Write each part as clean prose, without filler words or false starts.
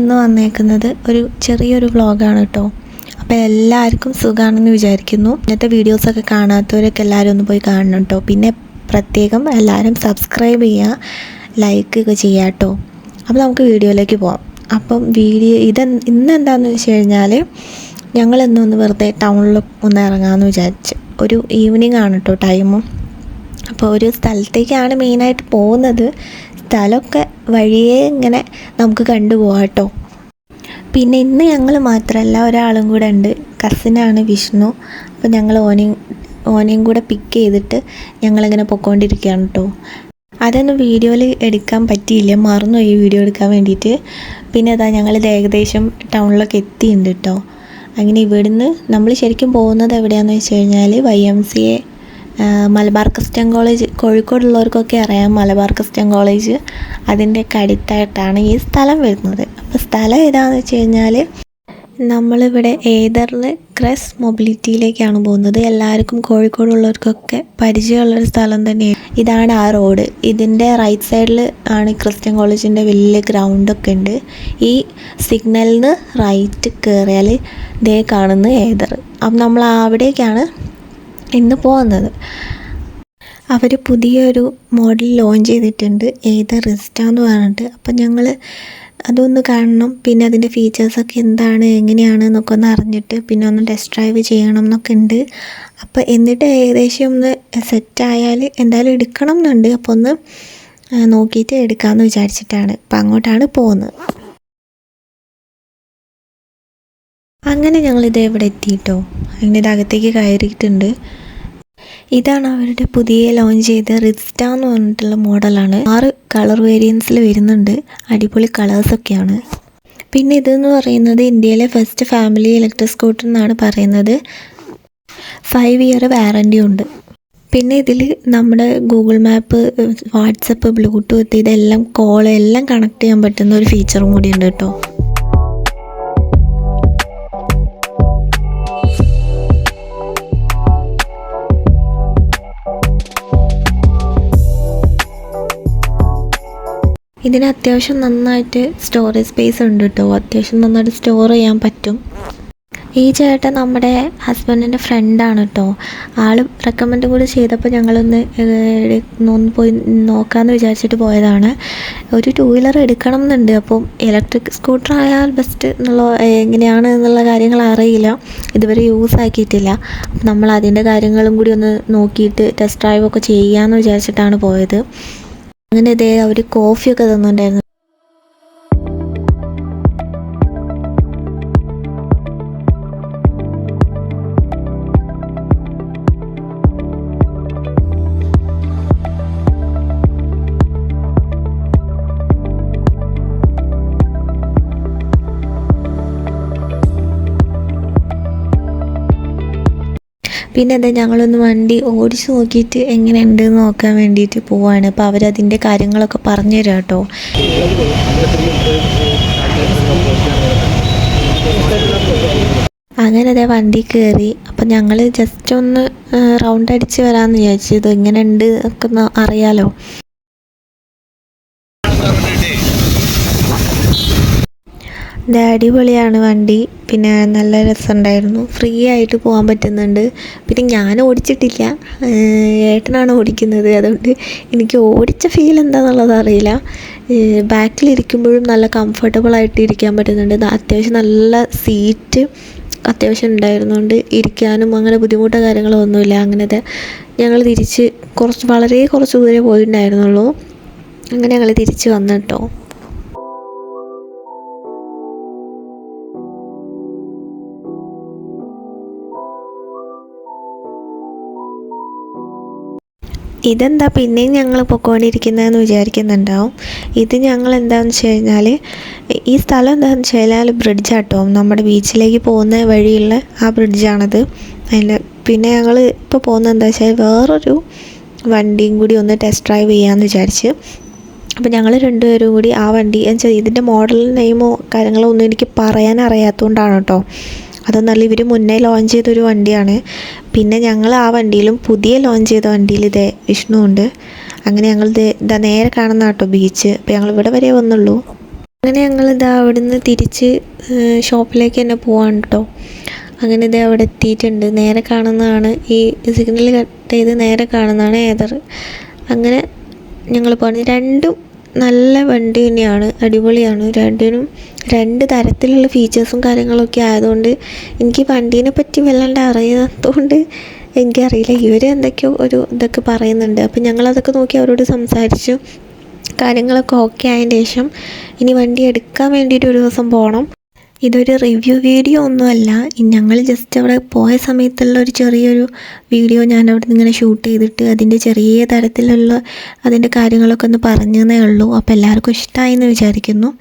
ഇന്ന് വന്നേക്കുന്നത് ഒരു ചെറിയൊരു വ്ളോഗാണ് കേട്ടോ. അപ്പോൾ എല്ലാവർക്കും സുഖമാണെന്ന് വിചാരിക്കുന്നു. ഇന്നത്തെ വീഡിയോസൊക്കെ കാണാത്തവരൊക്കെ എല്ലാവരും ഒന്ന് പോയി കാണണം കേട്ടോ. പിന്നെ പ്രത്യേകം എല്ലാവരും സബ്സ്ക്രൈബ് ചെയ്യുക, ലൈക്ക് ഒക്കെ ചെയ്യുക കേട്ടോ. അപ്പോൾ നമുക്ക് വീഡിയോയിലേക്ക് പോകാം. അപ്പം ഇന്ന് എന്താണെന്ന് വെച്ച് കഴിഞ്ഞാൽ ഞങ്ങൾ ഇന്നൊന്ന് വെറുതെ ടൗണിൽ ഒന്ന് ഇറങ്ങാമെന്ന് വിചാരിച്ച്. ഒരു ഈവനിങ് ആണ് കേട്ടോ ടൈമും. അപ്പോൾ ഒരു സ്ഥലത്തേക്കാണ് മെയിനായിട്ട് പോകുന്നത്. സ്ഥലമൊക്കെ വഴിയേ ഇങ്ങനെ നമുക്ക് കണ്ടുപോകാം കേട്ടോ. പിന്നെ ഇന്ന് ഞങ്ങൾ മാത്രമല്ല, ഒരാളും കൂടെ ഉണ്ട്. കസിനാണ് വിഷ്ണു. അപ്പോൾ ഞങ്ങൾ ഓനെയും കൂടെ പിക്ക് ചെയ്തിട്ട് ഞങ്ങളിങ്ങനെ പൊയ്ക്കൊണ്ടിരിക്കുകയാണ് കേട്ടോ. അതൊന്നും വീഡിയോയിൽ എടുക്കാൻ പറ്റിയില്ല, മറന്നുപോയി വീഡിയോ എടുക്കാൻ വേണ്ടിയിട്ട്. പിന്നെ അതാ ഞങ്ങളിത് ഏകദേശം ടൗണിലൊക്കെ എത്തിയിട്ടുണ്ട് കേട്ടോ. അങ്ങനെ ഇവിടുന്ന് നമ്മൾ ശരിക്കും പോകുന്നത് എവിടെയാണെന്ന് വെച്ച് കഴിഞ്ഞാൽ YMCA മലബാർ ക്രിസ്ത്യൻ കോളേജ്, കോഴിക്കോടുള്ളവർക്കൊക്കെ അറിയാം മലബാർ ക്രിസ്ത്യൻ കോളേജ്. അതിൻ്റെയൊക്കെ അടുത്തായിട്ടാണ് ഈ സ്ഥലം വരുന്നത്. അപ്പോൾ സ്ഥലം ഏതാണെന്ന് വെച്ച് കഴിഞ്ഞാൽ നമ്മളിവിടെ ഏതറിൽ ക്രെസ് മൊബിലിറ്റിയിലേക്കാണ് പോകുന്നത്. എല്ലാവർക്കും കോഴിക്കോടുള്ളവർക്കൊക്കെ പരിചയമുള്ളൊരു സ്ഥലം തന്നെയാണ്. ഇതാണ് ആ റോഡ്. ഇതിൻ്റെ റൈറ്റ് സൈഡിൽ ആണ് ക്രിസ്ത്യൻ കോളേജിൻ്റെ വലിയ ഗ്രൗണ്ടൊക്കെ ഉണ്ട്. ഈ സിഗ്നലിൽ നിന്ന് റൈറ്റ് കയറിയാൽ ദേ കാണുന്ന ഏതർ. അപ്പം നമ്മൾ അവിടേക്കാണ് ഇന്ന് പോകുന്നത്. അവർ പുതിയൊരു മോഡൽ ലോഞ്ച് ചെയ്തിട്ടുണ്ട്, ഏതർ റിസ്റ്റ എന്ന് പറഞ്ഞിട്ട്. അപ്പം ഞങ്ങൾ അതൊന്ന് കാണണം. പിന്നെ അതിൻ്റെ ഫീച്ചേഴ്സൊക്കെ എന്താണ് എങ്ങനെയാണ് എന്നൊക്കെ ഒന്ന് അറിഞ്ഞിട്ട് പിന്നെ ഒന്ന് ടെസ്റ്റ് ഡ്രൈവ് ചെയ്യണം എന്നൊക്കെ ഉണ്ട്. അപ്പോൾ എന്നിട്ട് ഏകദേശം ഒന്ന് സെറ്റായാൽ എന്തായാലും എടുക്കണം എന്നുണ്ട്. അപ്പോൾ ഒന്ന് നോക്കിയിട്ട് എടുക്കാമെന്ന് വിചാരിച്ചിട്ടാണ് അപ്പം അങ്ങോട്ടാണ് പോകുന്നത്. അങ്ങനെ ഞങ്ങളിത് ഇവിടെ എത്തിയിട്ടോ. അങ്ങനെ ഇതകത്തേക്ക് കയറിയിട്ടുണ്ട്. ഇതാണ് അവരുടെ പുതിയ ലോഞ്ച് ചെയ്ത റിസ്റ്റ എന്ന് പറഞ്ഞിട്ടുള്ള മോഡലാണ്. 6 കളർ വേരിയൻസിൽ വരുന്നുണ്ട്. അടിപൊളി കളേഴ്സൊക്കെയാണ്. പിന്നെ ഇതെന്ന് പറയുന്നത് ഇന്ത്യയിലെ ഫസ്റ്റ് ഫാമിലി ഇലക്ട്രിക് സ്കൂട്ടർ എന്നാണ് പറയുന്നത്. 5 ഇയർ വാറൻറ്റി ഉണ്ട്. പിന്നെ ഇതിൽ നമ്മുടെ ഗൂഗിൾ മാപ്പ്, വാട്സപ്പ്, ബ്ലൂടൂത്ത് ഇതെല്ലാം കോൾ എല്ലാം കണക്ട് ചെയ്യാൻ പറ്റുന്ന ഒരു ഫീച്ചറും കൂടി ഉണ്ട് കേട്ടോ. ഇതിന് അത്യാവശ്യം നന്നായിട്ട് സ്റ്റോറേജ് സ്പേസ് ഉണ്ട് കേട്ടോ. അത്യാവശ്യം നന്നായിട്ട് സ്റ്റോർ ചെയ്യാൻ പറ്റും. ഈ ചേട്ടൻ നമ്മുടെ ഹസ്ബൻഡിൻ്റെ ഫ്രണ്ടാണ് കേട്ടോ. ആൾ റെക്കമെൻഡ് കൂടി ചെയ്തപ്പോൾ ഞങ്ങളൊന്ന് പോയി നോക്കാമെന്ന് വിചാരിച്ചിട്ട് പോയതാണ്. ഒരു 2 വീലർ എടുക്കണം എന്നുണ്ട്. അപ്പം ഇലക്ട്രിക് സ്കൂട്ടർ ആയാൽ ബെസ്റ്റ് എന്നുള്ള എങ്ങനെയാണ് എന്നുള്ള കാര്യങ്ങൾ അറിയില്ല, ഇതുവരെ യൂസ് ആക്കിയിട്ടില്ല. അപ്പം നമ്മൾ അതിൻ്റെ കാര്യങ്ങളും കൂടി ഒന്ന് നോക്കിയിട്ട് ടെസ്റ്റ് ഡ്രൈവൊക്കെ ചെയ്യാമെന്ന് വിചാരിച്ചിട്ടാണ് പോയത്. അങ്ങനെ ഇതേ അവർ കോഫിയൊക്കെ തന്നിട്ടുണ്ടായിരുന്നു. പിന്നെ എന്താ ഞങ്ങളൊന്ന് വണ്ടി ഓടിച്ച് നോക്കിയിട്ട് എങ്ങനെയുണ്ട് എന്ന് നോക്കാൻ വേണ്ടിയിട്ട് പോവാണ്. അപ്പോൾ അവരതിൻ്റെ കാര്യങ്ങളൊക്കെ പറഞ്ഞു തരാം കേട്ടോ. അങ്ങനെ അതേ വണ്ടി കയറി. അപ്പം ഞങ്ങൾ ജസ്റ്റ് ഒന്ന് റൗണ്ട് അടിച്ച് വരാമെന്ന് വിചാരിച്ചു. ഇത് എങ്ങനെയുണ്ട് ഒക്കെ ഒന്ന് അറിയാലോ. ഇത് അടിപൊളിയാണ് വണ്ടി. പിന്നെ നല്ല രസമുണ്ടായിരുന്നു. ഫ്രീ ആയിട്ട് പോകാൻ പറ്റുന്നുണ്ട്. പിന്നെ ഞാൻ ഓടിച്ചിട്ടില്ല, ഏട്ടനാണ് ഓടിക്കുന്നത്. അതുകൊണ്ട് എനിക്ക് ഓടിച്ച ഫീൽ എന്താണെന്നുള്ളത് അറിയില്ല. ബാക്കിലിരിക്കുമ്പോഴും നല്ല കംഫർട്ടബിളായിട്ട് ഇരിക്കാൻ പറ്റുന്നുണ്ട്. അത്യാവശ്യം നല്ല സീറ്റ് അത്യാവശ്യം ഉണ്ടായിരുന്നുകൊണ്ട് ഇരിക്കാനും അങ്ങനെ ബുദ്ധിമുട്ടോ കാര്യങ്ങളോ ഒന്നുമില്ല. അങ്ങനത്തെ ഞങ്ങൾ വളരെ കുറച്ച് ദൂരെ പോയിട്ടുണ്ടായിരുന്നുള്ളൂ. അങ്ങനെ ഞങ്ങൾ തിരിച്ച് വന്നു കേട്ടോ. ഇതെന്താ പിന്നെയും ഞങ്ങൾ പൊയ്ക്കൊണ്ടിരിക്കുന്നതെന്ന് വിചാരിക്കുന്നുണ്ടാവും. ഇത് ഞങ്ങൾ എന്താണെന്ന് വെച്ച് കഴിഞ്ഞാൽ ഈ സ്ഥലം എന്താണെന്ന് വെച്ച് കഴിഞ്ഞാൽ ബ്രിഡ്ജാട്ടോ, നമ്മുടെ ബീച്ചിലേക്ക് പോകുന്ന വഴിയുള്ള ആ ബ്രിഡ്ജാണത്. പിന്നെ ഞങ്ങൾ ഇപ്പോൾ പോകുന്നത് എന്താ വെച്ചാൽ വേറൊരു വണ്ടിയും കൂടി ഒന്ന് ടെസ്റ്റ് ഡ്രൈവ് ചെയ്യാമെന്ന് വിചാരിച്ച്. അപ്പോൾ ഞങ്ങൾ 2 പേരും കൂടി ആ വണ്ടി വെച്ചാൽ ഇതിൻ്റെ മോഡൽ നെയിമോ കാര്യങ്ങളോ ഒന്നും എനിക്ക് പറയാൻ അറിയാത്തതുകൊണ്ടാണ് കേട്ടോ. അതൊന്നല്ല, ഇവർ മുന്നേ ലോഞ്ച് ചെയ്തൊരു വണ്ടിയാണ്. പിന്നെ ഞങ്ങൾ ആ വണ്ടിയിലും പുതിയ ലോഞ്ച് ചെയ്ത വണ്ടിയിൽ ഇതേ വിഷ്ണു ഉണ്ട്. അങ്ങനെ ഞങ്ങൾ ഇതാ നേരെ കാണുന്ന കേട്ടോ ബീച്ച്. അപ്പോൾ ഞങ്ങൾ ഇവിടെ വരെ വന്നുള്ളൂ. അങ്ങനെ ഞങ്ങളിതാ അവിടുന്ന് തിരിച്ച് ഷോപ്പിലേക്ക് തന്നെ പോവാണ് കേട്ടോ. അങ്ങനെ ഇതേ അവിടെ എത്തിയിട്ടുണ്ട്. നേരെ കാണുന്നതാണ് ഈ സിഗ്നൽ കട്ട് ചെയ്ത് നേരെ കാണുന്നതാണ് ഏതർ. അങ്ങനെ ഞങ്ങൾ പോകുന്നത് രണ്ടും നല്ല വണ്ടി തന്നെയാണ്, അടിപൊളിയാണ്. രണ്ടിനും രണ്ട് തരത്തിലുള്ള ഫീച്ചേഴ്സും കാര്യങ്ങളൊക്കെ ആയതുകൊണ്ട് എനിക്ക് വണ്ടീനെ പറ്റി വല്ലാണ്ട് അറിയാത്തതുകൊണ്ട് എനിക്കറിയില്ല. ഇവർ എന്തൊക്കെയോ ഒരു ഇതൊക്കെ പറയുന്നുണ്ട്. അപ്പം ഞങ്ങളതൊക്കെ നോക്കി അവരോട് സംസാരിച്ചു. കാര്യങ്ങളൊക്കെ ഓക്കെ ആയതിന് ശേഷം ഇനി വണ്ടി എടുക്കാൻ വേണ്ടിയിട്ട് ഒരു ദിവസം പോകണം. ഇതൊരു റിവ്യൂ വീഡിയോ ഒന്നുമല്ല, ഞങ്ങൾ ജസ്റ്റ് അവിടെ പോയ സമയത്തുള്ള ഒരു ചെറിയൊരു വീഡിയോ ഞാൻ അവിടെ നിന്ന് ഇങ്ങനെ ഷൂട്ട് ചെയ്തിട്ട് അതിൻ്റെ ചെറിയ തരത്തിലുള്ള അതിൻ്റെ കാര്യങ്ങളൊക്കെ ഒന്ന് പറഞ്ഞതേ ഉള്ളൂ. അപ്പോൾ എല്ലാവർക്കും ഇഷ്ടമായി എന്ന് വിചാരിക്കുന്നു.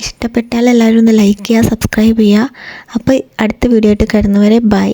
ഇഷ്ടപ്പെട്ടാൽ എല്ലാവരും ഒന്ന് ലൈക്ക് ചെയ്യുക, സബ്സ്ക്രൈബ് ചെയ്യുക. അപ്പോൾ അടുത്ത വീഡിയോ ആയിട്ട് വരുന്നവരെ ബൈ.